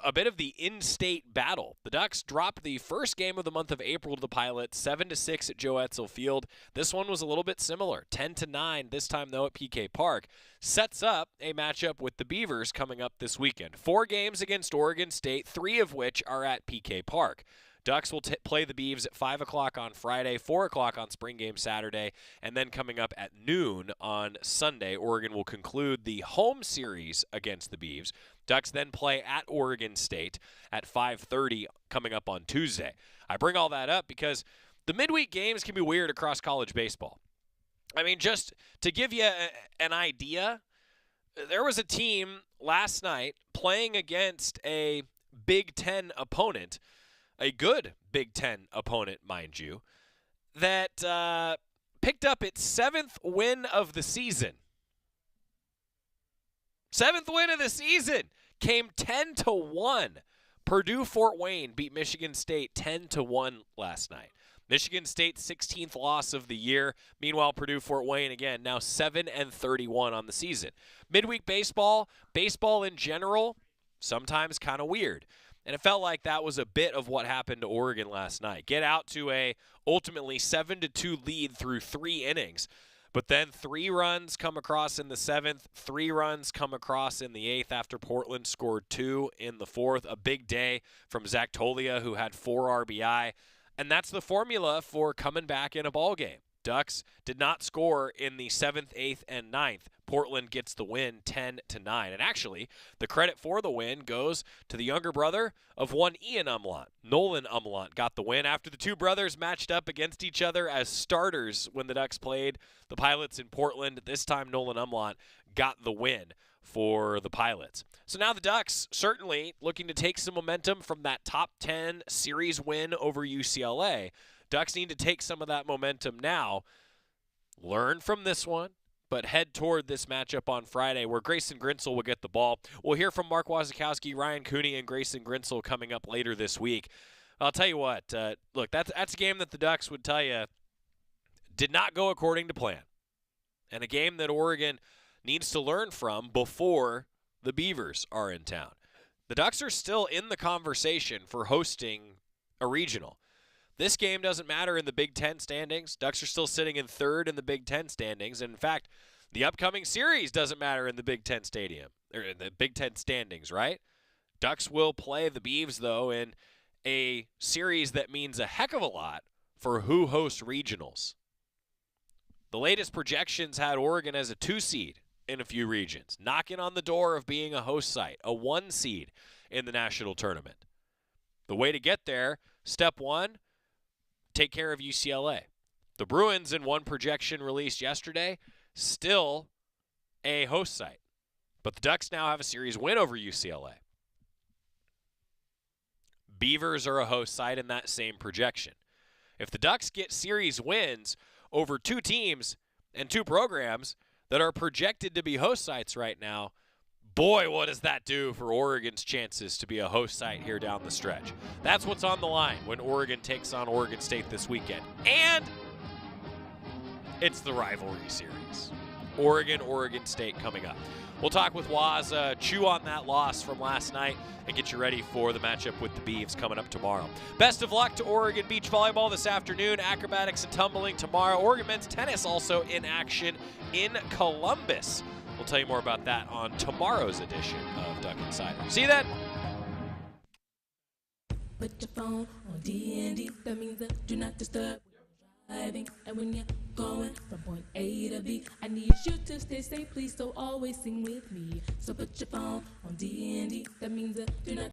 a bit of the in-state battle. The Ducks dropped the first game of the month of April to the Pilots, 7-6 at Joe Etzel Field. This one was a little bit similar, 10-9, this time, though, at PK Park. Sets up a matchup with the Beavers coming up this weekend. 4 games against Oregon State, 3 of which are at PK Park. Ducks will play the Beavs at 5 o'clock on Friday, 4 o'clock on spring game Saturday, and then coming up at noon on Sunday, Oregon will conclude the home series against the Beavs. Ducks then play at Oregon State at 5:30 coming up on Tuesday. I bring all that up because the midweek games can be weird across college baseball. I mean, just to give you an idea, there was a team last night playing against a Big Ten opponent, a good Big Ten opponent, mind you, that picked up its 7th win of the season. 7th win of the season came 10-1. Purdue-Fort Wayne beat Michigan State 10-1 last night. Michigan State's 16th loss of the year. Meanwhile, Purdue-Fort Wayne, again, now 7-31 on the season. Midweek baseball in general, sometimes kind of weird. And it felt like that was a bit of what happened to Oregon last night. Get out to a ultimately 7-2 lead through 3 innings. But then 3 runs come across in the 7th, 3 runs come across in the 8th after Portland scored 2 in the 4th. A big day from Zach Tolia, who had 4 RBI. And that's the formula for coming back in a ball game. Ducks did not score in the 7th, 8th, and 9th. Portland gets the win 10-9. And actually, the credit for the win goes to the younger brother of one Ian Umlaut. Nolan Umlaut got the win after the two brothers matched up against each other as starters when the Ducks played the Pilots in Portland. This time, Nolan Umlaut got the win for the Pilots. So now the Ducks certainly looking to take some momentum from that top 10 series win over UCLA. Ducks need to take some of that momentum now, learn from this one, but head toward this matchup on Friday where Grayson Grinsell will get the ball. We'll hear from Mark Wazikowski, Ryan Cooney, and Grayson Grinsell coming up later this week. I'll tell you what, look, that's a game that the Ducks would tell you did not go according to plan, and a game that Oregon needs to learn from before the Beavers are in town. The Ducks are still in the conversation for hosting a regional. This game doesn't matter in the Big Ten standings. Ducks are still sitting in 3rd in the Big Ten standings. And in fact, the upcoming series doesn't matter in the Big Ten stadium or in the Big Ten standings, right? Ducks will play the Beavs, though, in a series that means a heck of a lot for who hosts regionals. The latest projections had Oregon as a 2 seed in a few regions, knocking on the door of being a host site, a 1 seed in the national tournament. The way to get there, step 1, take care of UCLA. The Bruins, in one projection released yesterday, still a host site. But the Ducks now have a series win over UCLA. Beavers are a host site in that same projection. If the Ducks get series wins over 2 teams and 2 programs that are projected to be host sites right now, boy, what does that do for Oregon's chances to be a host site here down the stretch? That's what's on the line when Oregon takes on Oregon State this weekend. And it's the rivalry series. Oregon State coming up. We'll talk with Waz, chew on that loss from last night, and get you ready for the matchup with the Beavs coming up tomorrow. Best of luck to Oregon Beach Volleyball this afternoon, acrobatics and tumbling tomorrow. Oregon men's tennis also in action in Columbus. We'll tell you more about that on tomorrow's edition of Duck Insider. See you then. Put your phone on D&D, that means that do not disturb. Driving, and when you're going from point A to B, I need you to stay safe, please, so always sing with me. So put your phone on D&D, that means that do not